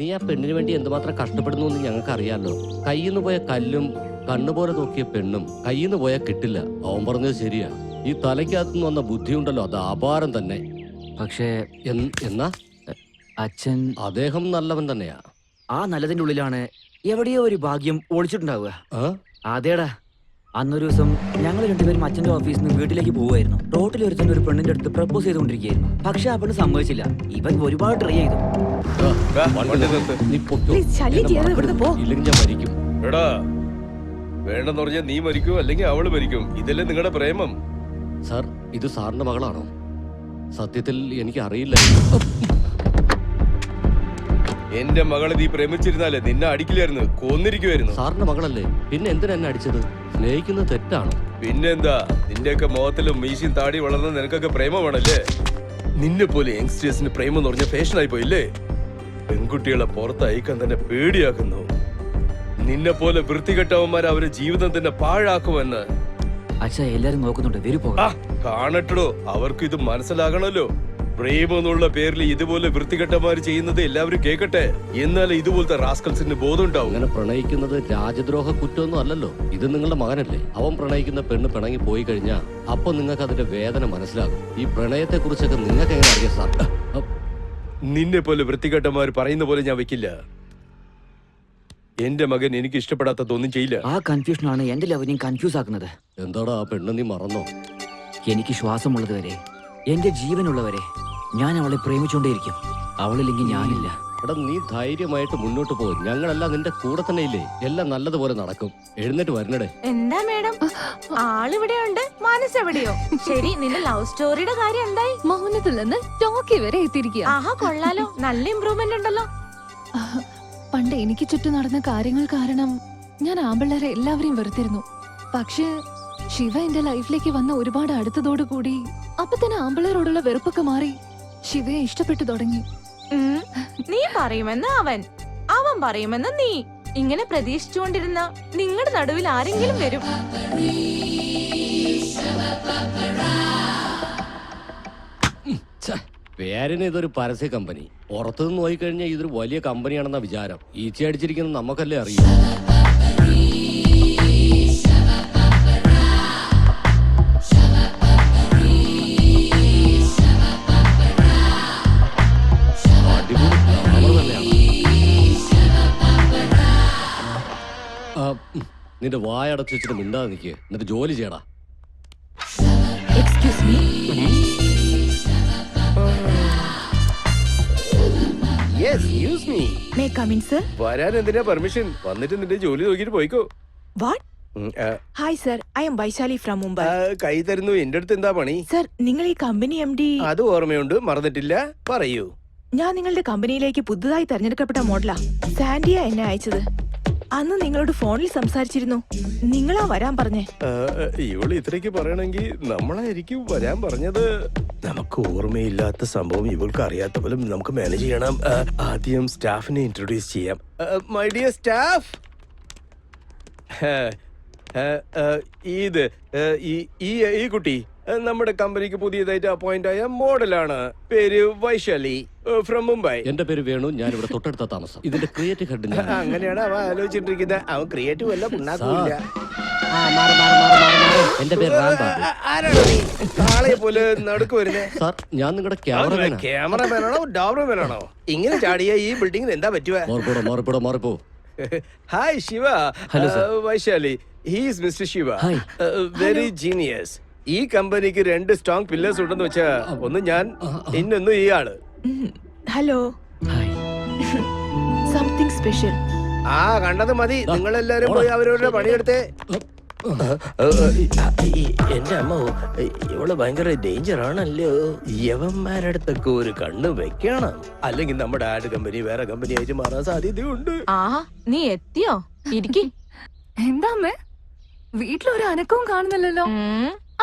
നീ ആ പെണ്ണിന് വേണ്ടി എന്തുമാത്രം കഷ്ടപ്പെടുന്നു എന്ന് ഞങ്ങൾക്ക് അറിയാലോ. കയ്യിന്ന് പോയ കല്ലും കണ്ണുപോലെ നോക്കിയ പെണ്ണും കയ്യിന്ന് പോയാൽ കിട്ടില്ല. അവൻ പറഞ്ഞത് ശരിയാ. ഈ തലയ്ക്കകത്തുനിന്ന് വന്ന ബുദ്ധിയുണ്ടല്ലോ, അത് അപാരം തന്നെ. പക്ഷേ എന്നാ അച്ഛൻ അദ്ദേഹം നല്ലവൻ തന്നെയാ. ആ നല്ലതിന്റെ ഉള്ളിലാണ് എവിടെയോ ഒരു ഭാഗ്യം ഒളിച്ചിട്ടുണ്ടാവുക. അതേടാ, അന്നൊരു ദിവസം ഞങ്ങൾ രണ്ടുപേരും അച്ഛന്റെ ഓഫീസിൽ നിന്ന് വീട്ടിലേക്ക് പോവുമായിരുന്നു. റോട്ടിൽ ഒരുത്തൻ ഒരു പെണ്ണിന്റെ അടുത്ത് പ്രപ്പോസ് ചെയ്തുകൊണ്ടിരിക്കുകയായിരുന്നു. പക്ഷെ ആ പെണ്ണ് സമ്മതിച്ചില്ല. ഇവൻ ഒരുപാട് ട്രൈ ചെയ്തു. ഇല്ലെങ്കിൽ ഞാൻ മരിക്കും. വേണ്ടെന്ന് പറഞ്ഞാൽ നീ മരിക്കൂ, അല്ലെങ്കിൽ അവള് മരിക്കും. ഇതല്ലേ നിങ്ങളുടെ പ്രേമം? സാർ, ഇത് സാറിന്റെ മകളാണോ? സത്യത്തിൽ എനിക്ക് അറിയില്ല. എന്റെ മകളെ നീ പ്രേമിച്ചിരുന്നാലേ നിന്നെ അടിക്കില്ലായിരുന്നു, കൊന്നിരിക്കുവായിരുന്നു. സാറിന്റെ മകളല്ലേ, പിന്നെ എന്തിനാ എന്നെ അടിച്ചത്? സ്നേഹിക്കുന്നത് തെറ്റാണോ? പിന്നെന്താ, നിന്റെയൊക്കെ മുഖത്തിലും മീശയും താടി വളർന്ന നിനക്കൊക്കെ പ്രേമമാണല്ലേ? നിന്നെ പോലെ യങ്സ്റ്റേഴ്സിന് പ്രേമം എന്ന് പറഞ്ഞ ഫാഷനായി പോയില്ലേ? പെൺകുട്ടികളെ പുറത്തയക്കാൻ തന്നെ പേടിയാക്കുന്നു. നിന്നെ പോലെ വൃത്തികെട്ടവന്മാർ അവരുടെ ജീവിതം തന്നെ പാഴാക്കുമെന്ന്. അച്ഛാ, എല്ലാരും നോക്കുന്നുണ്ട്, വരൂ പോകാം. കാണട്ടോ, അവർക്ക് ഇത് മനസ്സിലാകണല്ലോ. പ്രേമം എന്നുള്ള പേരിൽ ഇതുപോലെ വൃത്തികെട്ടമാര് ചെയ്യുന്നത് എല്ലാവരും കേൾക്കട്ടെ. എന്നാലേ ഇതുപോലത്തെ റാസ്കൽസിന് ബോധം ഉണ്ടാവും. അങ്ങനെ പ്രണയിക്കുന്നത് രാജദ്രോഹ കുറ്റമൊന്നും അല്ലല്ലോ. ഇത് നിങ്ങളുടെ മകനല്ലേ. അവൻ പ്രണയിക്കുന്ന പെണ്ണ് പിണങ്ങി പോയി കഴിഞ്ഞാൽ അപ്പൊ നിങ്ങൾക്ക് അതിന്റെ വേദന മനസ്സിലാകും. ഈ പ്രണയത്തെ കുറിച്ചൊക്കെ നിങ്ങൾക്ക് എങ്ങനെ അറിയാം സാർ? നിന്നെ പോലെ വൃത്തികെട്ടമാര് പറയുന്ന പോലെ ഞാൻ വെക്കില്ല. എന്റെ മകൻ എനിക്ക് ഇഷ്ടപ്പെടാത്തതൊന്നും ചെയ്യില്ല. ആ കൺഫ്യൂഷനാണ് എന്റെ ലവനെയും കൺഫ്യൂസ് ആക്കുന്നത്. എന്താടാ ആ പെണ്ണ് നീ മറന്നോ? എനിക്ക് ശ്വാസമുള്ളത് വരെ, എന്റെ ജീവനുള്ളവരെ ഞാൻ അവളെ പ്രേമിച്ചുകൊണ്ടേയിരിക്കും. അവളില്ലെങ്കിൽ ഞാനില്ല. എടാ, നീ ധൈര്യമായിട്ട് മുന്നോട്ട് പോകും. ഞങ്ങളെല്ലാം നിന്റെ കൂടെ തന്നെ ഇല്ലേ? എല്ലാം നല്ലതുപോലെ നടക്കും. എഴുന്നേറ്റ് വരണടേ. എന്താ മേഡം, ആളിവിടെ ഉണ്ട്, മനസ്സെവിടെയോ? ശരി, നിന്റെ ലവ് സ്റ്റോറിയുടെ കാര്യം എന്തായി? മൗനത്തിൽ നിന്ന് ടോക്കി വരെ എത്തിയിരിക്കുക. ആഹാ, കൊള്ളാലോ, നല്ല ഇമ്പ്രൂവ്മെന്റ് ഉണ്ടല്ലോ. പണ്ട് എനിക്ക് ചുറ്റും നടന്ന കാര്യങ്ങൾ കാരണം ഞാൻ ആമ്പിള്ളേരെ എല്ലാവരെയും വെറുത്തിരുന്നു. പക്ഷേ ശിവ എന്റെ ലൈഫിലേക്ക് വന്ന ഒരുപാട് അടുത്തതോടുകൂടി അപ്പൊ തന്നെ ആമ്പിള്ളേരോടുള്ള വെറുപ്പൊക്കെ മാറി ശിവയെ ഇഷ്ടപ്പെട്ടു തുടങ്ങി. നീ പറയുമെന്ന് അവൻ പറയുമെന്ന് നീ. ഇങ്ങനെ പ്രതീക്ഷിച്ചുകൊണ്ടിരുന്ന നിങ്ങളുടെ നടുവിൽ ആരെങ്കിലും വരും. പേരിന് ഇതൊരു പരസ്യ കമ്പനി. പുറത്തുനിന്ന് നോക്കിക്കഴിഞ്ഞാൽ ഇതൊരു വലിയ കമ്പനിയാണെന്ന വിചാരം. ഈച്ച അടിച്ചിരിക്കുന്നത് നമുക്കല്ലേ അറിയാം. നിന്റെ വായടച്ചു വെച്ചിട്ട് മിണ്ടാതെ നിൽക്കുക. എന്നിട്ട് ജോലി ചെയ്യടാ. Excuse me. May come in, sir? വരാൻ എന്തിനാ പെർമിഷൻ? വന്നിട്ട് നിന്റെ ജോലി നോക്കിട്ട് പോയിക്കോ. What? Hi, sir. I am Vaishali from Mumbai. കൈ തരുന്നു. എന്റെ അടുത്ത് എന്താ പണി? Sir, നിങ്ങൾ ഈ കമ്പനി MD? അത് ഓർമ്മയുണ്ട്, മറന്നിട്ടില്ല. പറയൂ. ഞാൻ നിങ്ങളുടെ കമ്പനിയിലേക്ക് പുതുതായി തെരഞ്ഞെടുക്കപ്പെട്ട മോഡലാ. സാൻഡിയ എന്നെ അയച്ചത്. അന്ന് നിങ്ങളോട് ഫോണിൽ സംസാരിച്ചിരുന്നു. നിങ്ങളാ വരാൻ പറഞ്ഞേ. ഇവള് ഇത്രയ്ക്ക് പറയണമെങ്കിൽ നമ്മളായിരിക്കും വരാൻ പറഞ്ഞത്. നമുക്ക് ഓർമ്മയില്ലാത്ത സംഭവം ഇവൾക്ക് അറിയാത്ത പോലും നമുക്ക് മാനേജ് ചെയ്യണം. ആദ്യം സ്റ്റാഫിനെ ഇൻട്രൊഡ്യൂസ് ചെയ്യാം. മൈ ഡിയർ സ്റ്റാഫ്, ഇത് ഈ കുട്ടി നമ്മുടെ കമ്പനിക്ക് പുതിയതായിട്ട് അപ്പോയിന്റ് ആയ മോഡലാണ്. പേര് വൈശാലി, ഫ്രം മുംബൈ. എന്റെ പേര് വേണു, ഞാൻ ഇവിടെ തൊട്ടടുത്ത താമസം. ഇതിന്റെ ക്രിയേറ്റീവ് ഹെഡ്. അങ്ങനെയാണ് അവൻ ആലോചിച്ചിട്ടിരിക്കുന്നത്. അവൻ ക്രിയേറ്റീവ് അല്ല, പുണ്ണാക്കില്ല. എന്റെ പേര് ആരാണോ നീ കാളെ പോലെ നടുക്ക് വരുന്നേ? സാർ, ഞാൻ നിങ്ങളുടെ ക്യാമറമാനാണോ ഡോബർമാനാണോ? ഇങ്ങനെ ചാടിയ ഈ ബിൽഡിംഗിന് എന്താ പറ്റുക? മാറിപ്പോ. Hi Shiva. Hello sir. Vaishali, he's mister Shiva. Hi. Very genius. ഈ കമ്പനിക്ക് 2 സ്ട്രോങ് പില്ലേഴ്സ് ഉണ്ടെന്ന് വെച്ചാ, ഒന്ന് ഞാൻ, ഇന്നൊന്നും ഈ ആള്. ഹലോ. ഹായ്. Something special. കണ്ടത് മതി. നിങ്ങളെല്ലാരും പോയി അവരവരുടെ പണിയെടുത്തേ. എന്റെ അമ്മ, ഇവള് ഭയങ്കര ഡേഞ്ചർ ആണല്ലോ. യവന്മാരടുത്തൊക്കെ ഒരു കണ്ണ് വെക്കണം, അല്ലെങ്കിൽ നമ്മുടെ ആഡ് കമ്പനി വേറെ കമ്പനി ആയിട്ട് മാറാൻ സാധ്യതയുണ്ട്. നീ എത്തിയോ? ഇരിക്കി. എന്താ അമ്മേ, വീട്ടിലൊരു അനക്കവും കാണുന്നില്ലല്ലോ.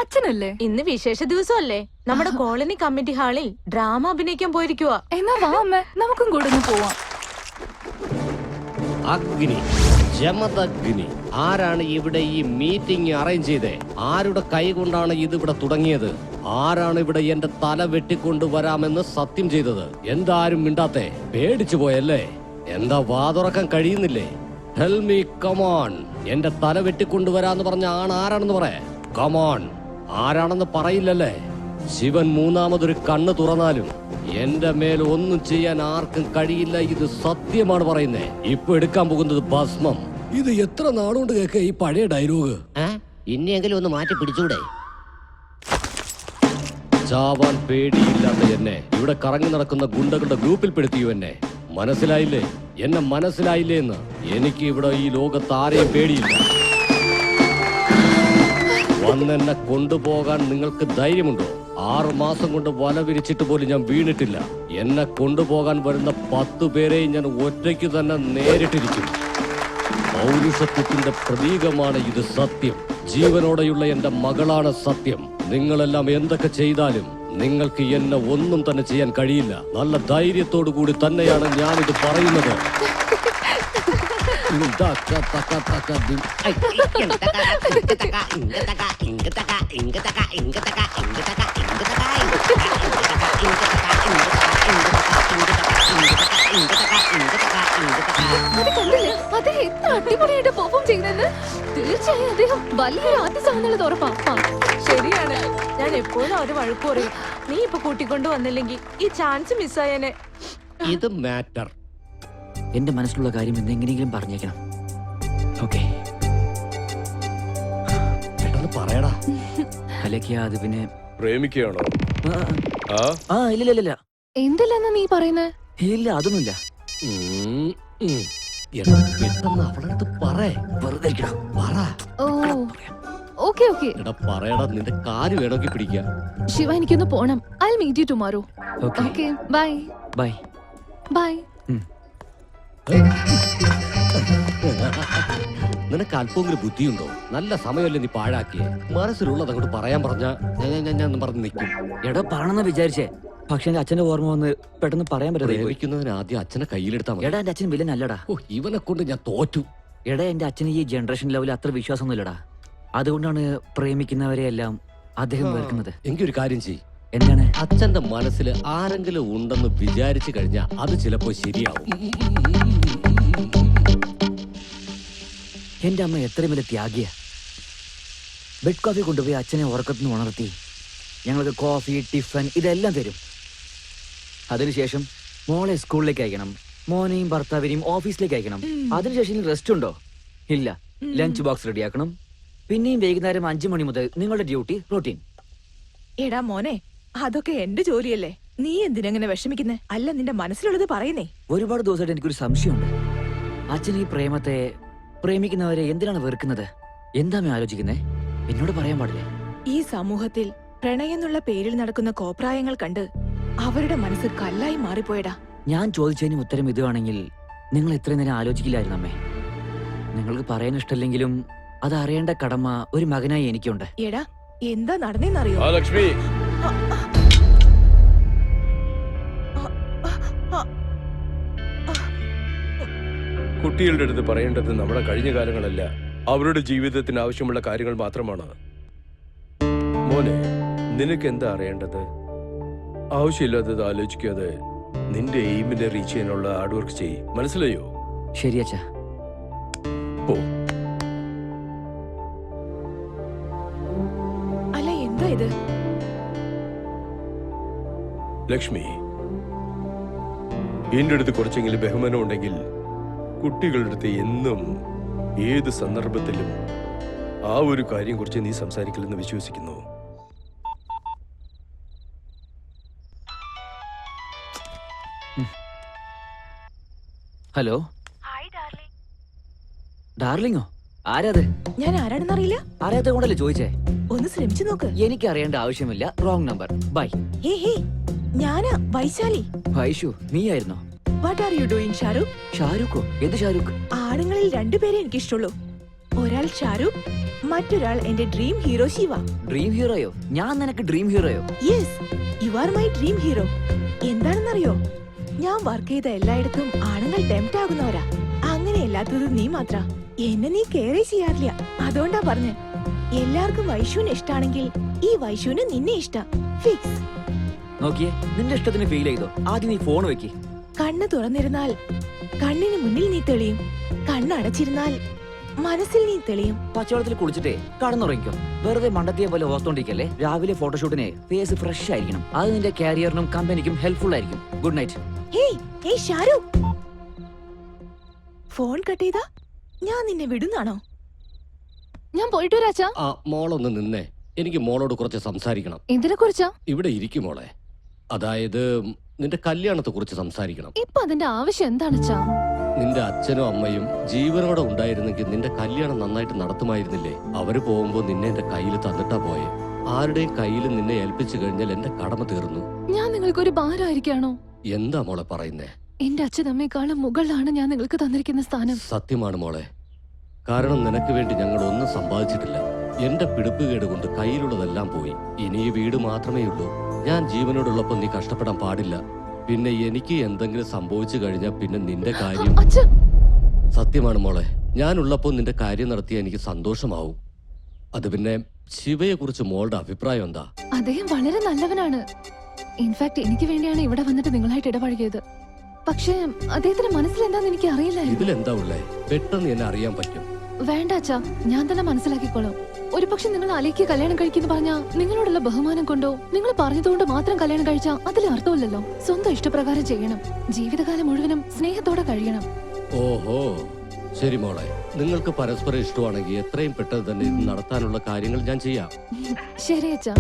അച്ഛനല്ലേ? ഇന്ന് വിശേഷ ദിവസമല്ലേ? നമ്മുടെ കോളനി കമ്മിറ്റി ഹാളിൽ ഡ്രാമ അഭിനയിക്കാൻ പോയിരിക്കുവാ. എന്നാ വാ അമ്മേ, നമുക്കും കൂടെ പോവാം. അഗ്നി, ജമദഗ്നി. ആരാണ് ഇവിടെ ഈ മീറ്റിംഗ് അറേഞ്ച് ചെയ്തേ? ആരുടെ കൈ കൊണ്ടാണ് ഇതിവിടെ തുടങ്ങിയത്? ആരാണ് ഇവിടെ എന്റെ തല വെട്ടിക്കൊണ്ടുവരാമെന്ന് സത്യം ചെയ്തത്? എന്താരും മിണ്ടാത്തെ? പേടിച്ചു പോയല്ലേ? എന്താ വാതുറക്കാൻ കഴിയുന്നില്ലേ? Tell me, come on. എന്റെ തല വെട്ടിക്കൊണ്ടുവരാന്ന് പറഞ്ഞ ആരാണെന്ന് പറ. Come on. ആരാണെന്ന് പറയില്ലല്ലേ? ശിവൻ മൂന്നാമതൊരു കണ്ണ് തുറന്നാലും എന്റെ മേൽ ഒന്നും ചെയ്യാൻ ആർക്കും കഴിയില്ല. ഇത് സത്യമാണ് പറയുന്നേ. ഇപ്പൊ എടുക്കാൻ പോകുന്നത് ഭസ്മം. ഇത് എത്ര നാളുകൊണ്ട് കേൾക്ക ഈ പഴയ ഡയലോഗ്? ഇനിയെങ്കിലും ഒന്ന് മാറ്റി പിടിച്ചൂടെ? ചാവാൻ പേടിയില്ലാത്ത എന്നെ ഇവിടെ കറങ്ങി നടക്കുന്ന ഗുണ്ടകളുടെ ഗ്രൂപ്പിൽ പെടുത്തിയു എന്നെ. മനസ്സിലായില്ലേ? എന്നെ മനസ്സിലായില്ലേ എന്ന്? എനിക്ക് ഇവിടെ ഈ ലോകത്ത് ആരെയും പേടിയില്ല. വന്നെന്നെ കൊണ്ടുപോകാൻ നിങ്ങൾക്ക് ധൈര്യമുണ്ടോ? 6 മാസം കൊണ്ട് വല വിരിച്ചിട്ട് പോലും ഞാൻ വീണിട്ടില്ല. എന്നെ കൊണ്ടുപോകാൻ വരുന്ന 10 പേരെയും ഞാൻ ഒറ്റയ്ക്ക് തന്നെ നേരിട്ടിരിക്കും. പൗരുഷത്വത്തിന്റെ പ്രതീകമാണ് ഇത് സത്യം. ജീവനോടെയുള്ള എന്റെ മകളാണ് സത്യം. നിങ്ങളെല്ലാം എന്തൊക്കെ ചെയ്താലും നിങ്ങൾക്ക് എന്നെ ഒന്നും തന്നെ ചെയ്യാൻ കഴിയില്ല. നല്ല ധൈര്യത്തോടു കൂടി തന്നെയാണ് ഞാനിത് പറയുന്നത്. അത് കണ്ടില്ലേ? അദ്ദേഹം എത്ര അടിപൊളിയായിട്ട് പെർഫോം ചെയ്യുന്നെന്ന്. തീർച്ചയായും അദ്ദേഹം വലിയൊരു ആർട്ടിസ്റ്റ് ആണെന്നുള്ളത് ഉറപ്പാ. ശരിയാണ്, ഞാൻ എപ്പോഴും അവര് വഴക്കു പറയും. നീ ഇപ്പൊ കൂട്ടിക്കൊണ്ടു വന്നില്ലെങ്കിൽ ഈ ചാൻസ് മിസ്സായേനെ. ഇത് മാറ്റർ. എന്റെ മനസ്സിലുള്ള കാര്യം എന്തെങ്കിലും പറഞ്ഞേക്കണം. ഓക്കെ, പെട്ടെന്ന് പറയടാ. അലക്കിയ അത് പിന്നെ പ്രേമിക്കുകയാണോ? ഇല്ല എന്തില്ലെന്ന് നീ പറയുന്നേ? ഇല്ല, അതൊന്നുമില്ല. എടാ, പെട്ടെന്ന് അവളടുത്ത് പറ. വെറുതെ ഇരിക്കടാ. പറ. ഓ ഓക്കെ ഓക്കെ. എടാ പറയടാ, നിന്റെ കാല് വേണമെങ്കിൽ പിടിക്കാം. ശിവ, എനിക്കൊന്ന് പോണം. I'll meet you tomorrow. Okay. Okay, bye. Bye. Bye. നിനക്ക് അല്പമെങ്കിലും ബുദ്ധിയുണ്ടോ? നല്ല സമയമല്ലേ നീ പാഴാക്കിയേ. മനസ്സിലുള്ളത് അങ്ങോട്ട് പറയാൻ പറഞ്ഞ ഞാൻ പറഞ്ഞ് നിൽക്കും. എടാ പറയണമെന്ന് വിചാരിച്ചേ, പക്ഷെ എന്റെ അച്ഛന്റെ ഓർമ്മ വന്ന് പെട്ടെന്ന് പറയാൻ പറ്റാതെ. പ്രേമിക്കുന്നതിന് ആദ്യം അച്ഛനെ കയ്യിലെടുത്താൽ മതി. എടാ, എന്റെ അച്ഛൻ വില്ലൻ അല്ലടാ. ഇവനെ കൊണ്ട് ഞാൻ തോറ്റു. എടാ, എന്റെ അച്ഛന് ഈ ജനറേഷൻ ലെവലിൽ അത്ര വിശ്വാസമൊന്നുമില്ലടാ. അതുകൊണ്ടാണ് പ്രേമിക്കുന്നവരെ എല്ലാം അദ്ദേഹം വെറുക്കുന്നത്. എങ്കിൽ ഒരു കാര്യം ചെയ്യ്. എന്താണ്? അച്ഛന്റെ മനസ്സിൽ ആരെങ്കിലും ഉണ്ടെന്ന് വിചാരിച്ചു കഴിഞ്ഞാൽ അത് ചിലപ്പോ ശരിയാവും. എന്റെ അമ്മ എത്രയും വലിയ ത്യാഗിയ. ബെഡ് കോഫി കൊണ്ടുപോയി അച്ഛനെ ഉറക്കത്തിന് ഉണർത്തി ഞങ്ങൾക്ക് കോഫി, ടിഫൻ ഇതെല്ലാം തരും. അതിനുശേഷം മോളെ സ്കൂളിലേക്ക് അയക്കണം, മോനെയും ഭർത്താവിനെയും ഓഫീസിലേക്ക് അയക്കണം. അതിനുശേഷം റെസ്റ്റ് ഉണ്ടോ? ഇല്ല. ലഞ്ച് ബോക്സ് റെഡിയാക്കണം. പിന്നെയും വൈകുന്നേരം 5 മണി മുതൽ നിങ്ങളുടെ ഡ്യൂട്ടി റൂട്ടീൻ. എടാ മോനെ, അതൊക്കെ എന്റെ ജോലിയല്ലേ. നീ എന്തിനെങ്ങനെ വിഷമിക്കുന്നേ? അല്ല, നിന്റെ മനസ്സിലുള്ളത് പറയുന്നേ. ഒരുപാട് ദിവസമായിട്ട് എനിക്കൊരു സംശയമുണ്ട്. അച്ഛൻ ഈ പ്രേമിക്കുന്നവരെ എന്തിനാണ് വെറുക്കുന്നത്? എന്താമേ ആലോചിക്കുന്നേ? എന്നോട് പറയാൻ പാടില്ലേ? ഈ സമൂഹത്തിൽ പ്രണയം എന്നുള്ള പേരിൽ നടക്കുന്ന കോപ്രായങ്ങൾ കണ്ട് അവരുടെ മനസ്സ് കല്ലായി മാറിപ്പോയടാ. ഞാൻ ചോദിച്ചതിന് ഉത്തരം ഇതുവാണെങ്കിൽ നിങ്ങൾ ഇത്രയും നേരം ആലോചിക്കില്ലായിരുന്നു അമ്മേ. നിങ്ങൾക്ക് പറയാൻ ഇഷ്ടമില്ലെങ്കിലും അത് അറിയേണ്ട കടമ ഒരു മകനായി എനിക്കുണ്ട്. എടാ, എന്താ നടന്നേന്നറിയോ? ലക്ഷ്മി, കുട്ടികളുടെ അടുത്ത് പറയേണ്ടത് നമ്മുടെ കഴിഞ്ഞ കാലങ്ങളല്ല, അവരുടെ ജീവിതത്തിന് ആവശ്യമുള്ള കാര്യങ്ങൾ മാത്രമാണ്. മോനെ, നിനക്ക് എന്താ അറിയേണ്ടത്? ആവശ്യമില്ലാത്തത് ആലോചിക്കാതെ നിന്റെ എയിമിനെ റീച്ച് ചെയ്യാനുള്ള ഹാർഡ് വർക്ക് ചെയ്യ്. മനസ്സിലായോ? ശരി അച്ഛാ. പോ. അല്ല, എന്താ ഇത്? ലക്ഷ്മി, എന്റെ അടുത്ത് കുറച്ചെങ്കിലും ബഹുമാനം ഉണ്ടെങ്കിൽ കുട്ടികളുടെ അടുത്ത് എന്നും ഏത് സന്ദർഭത്തിലും ആ ഒരു കാര്യം കുറിച്ച് നീ സംസാരിക്കില്ലെന്ന് വിശ്വസിക്കുന്നു. ഹലോ. ഡാർലിങ്ങോ? ആരാത്? ഞാൻ ആരാണെന്നറിയില്ല. അറിയാത്ത കൊണ്ടല്ലേ ചോദിച്ചേ. ഒന്ന് ശ്രമിച്ചു നോക്ക്. എനിക്ക് അറിയേണ്ട ആവശ്യമില്ല. Wrong number. ബൈ. ഹേ, ഞാനാ വൈശാലി. വൈഷു, നീയായിരുന്നോ? What are you doing Shahrukh? ഷാരൂഖോ? എന്ത് ഷാരൂഖ്? ആണുങ്ങളിൽ 2 പേരെ എനിക്കിഷ്ടമുള്ളൂ. ഒരാൾ ഷാരൂഖ്, മറ്റൊരാൾ എന്റെ ഡ്രീം ഹീറോ ശിവ. ഡ്രീം ഹീറോയോ? ഞാൻ നിനക്ക് ഡ്രീം ഹീറോയോ? Yes, you are my dream hero. എന്താണെന്നറിയോ, ഞാൻ വർക്ക് ചെയ്ത എല്ലായിടത്തും ആണുങ്ങൾ ടെംപ്റ്റ് ആകുന്നവരാ. അങ്ങനെ അല്ലാത്തത് നീ മാത്ര. എന്നെ നീ കെയർ ചെയ്യാറില്ല. അതുകൊണ്ടാ പറഞ്ഞ്, എല്ലാവർക്കും വൈഷുവിനെ ഇഷ്ടാണെങ്കിൽ ഈ വൈഷുവിന് നിന്നെ ഇഷ്ടം. ഫിക്സ്. നോക്കിയേ, നിന്റെ ഇഷ്ടത്തിന് ഫീൽ ചെയ്തോ? ആദ്യം നീ ഫോൺ വെക്ക്. കണ്ണ് തുറന്നിരുന്നാൽ കണ്ണിന് മുന്നിൽ നീ തെളിയും, കണ്ണടച്ചിരുന്നാൽ മനസ്സിൽ നീ തെളിയും. പച്ചവെള്ളത്തിൽ കുളിച്ചിട്ടേ കടന്നുറങ്ങിക്കോ. വെറുതെ മണ്ടത്തിയെ പോലെ ഓർത്തോണ്ടിരിക്കല്ലേ. രാവിലെ ഫോട്ടോഷൂട്ടിന് ഫേസ് ഫ്രഷ് ആയിരിക്കണം. അത് നിന്റെ കാരിയറിനും കമ്പനിക്കും ഹെൽപ്ഫുൾ ആയിരിക്കും. Good night. ഹേയ് ഹേയ് ഷാരു, ഫോൺ കട്ട് ചെയ്താ ഞാൻ നിന്നെ വിടുന്നാണോ? ഞാൻ പോയിട്ട് വരാച്ചാ. ആ മോളൊന്ന് നിന്നേ, എനിക്ക് മോളോട് കുറച്ച് സംസാരിക്കണം. എന്തിനെ കുറിച്ചാ? ഇവിടെ ഇരിക്കും മോളെ. അതായത് നിന്റെ കല്യാണത്തെ കുറിച്ച് സംസാരിക്കണം. ഇപ്പൊ അതിന്റെ ആവശ്യം എന്താണെച്ചാ? നിന്റെ അച്ഛനും അമ്മയും ജീവനോടെ ഉണ്ടായിരുന്നെങ്കിൽ നിന്റെ കല്യാണം നന്നായിട്ട് നടത്തുമായിരുന്നില്ലേ? അവര് പോകുമ്പോ നിന്നെ എന്റെ കയ്യിൽ തന്നിട്ടാ പോയെ. ആരുടെയും കയ്യിൽ നിന്നെ ഏൽപ്പിച്ചു കഴിഞ്ഞാൽ എന്റെ കടമ തീർന്നു. ഞാൻ നിങ്ങൾക്കൊരു ഭാരമായിരിക്കാണോ? എന്താ മോളെ പറയുന്നേ? എന്റെ അച്ഛനമ്മയെക്കാളും മുകളിലാണ് ഞാൻ നിങ്ങൾക്ക് തന്നിരിക്കുന്ന സ്ഥാനം. സത്യമാണ് മോളെ. കാരണം നിനക്ക് വേണ്ടി ഞങ്ങൾ ഒന്നും സമ്പാദിച്ചിട്ടില്ല. എന്റെ പിടിപ്പുകേട് കൊണ്ട് കയ്യിലുള്ളതെല്ലാം പോയി. ഇനി ഈ വീട് മാത്രമേ ഉള്ളൂ. ഞാൻ ജീവനോടുള്ളപ്പോ നീ കഷ്ടപ്പെടാൻ പാടില്ല. പിന്നെ എനിക്ക് എന്തെങ്കിലും സംഭവിച്ചു കഴിഞ്ഞാൽ പിന്നെ നിന്റെ കാര്യം. അച്ഛാ, സത്യമാണ് മോളെ, ഞാനുള്ളപ്പോ നിന്റെ കാര്യം നടത്തിയാൽ എനിക്ക് സന്തോഷമാവും. അത് പിന്നെ ശിവയെ കുറിച്ച് മോളുടെ അഭിപ്രായം എന്താ? അദ്ദേഹം വളരെ നല്ലവനാണ്. ഇൻഫാക്ട് എനിക്ക് വേണ്ടിയാണ് ഇവിടെ വന്നിട്ട് നിങ്ങളായിട്ട് ഇടപഴകിയത്. പക്ഷേ അദ്ദേഹത്തിന്റെ മനസ്സിൽ എന്താന്ന് എനിക്ക് അറിയില്ലായിരുന്നു. ഇതിലെന്താ ഉള്ളേ? പെട്ടെന്ന് എന്നെ അറിയാൻ പറ്റും. വേണ്ട അച്ഛാ, ഞാൻ തന്നെ മനസ്സിലാക്കിക്കോളാം. ഒരു പക്ഷെ നിങ്ങൾ അലയ്ക്ക് കല്യാണം കഴിക്കുന്നു പറഞ്ഞാ നിങ്ങളോടുള്ള ബഹുമാനം കൊണ്ടോ നിങ്ങൾ പറഞ്ഞതുകൊണ്ട് മാത്രം കല്യാണം കഴിച്ചാ അതിൽ അർത്ഥമില്ലല്ലോ. സ്വന്തം ഇഷ്ടപ്രകാരം ചെയ്യണം. ജീവിതകാലം മുഴുവനും സ്നേഹത്തോടെ കഴിയണം. ഓഹോ, ശരി മോളെ. നിങ്ങൾക്ക് പരസ്പരം ഇഷ്ടമാണെങ്കിൽ എത്രയും പെട്ടെന്ന് തന്നെ ഇത് നടത്താനുള്ള കാര്യങ്ങൾ ഞാൻ ചെയ്യാം. ശരി അച്ഛാ.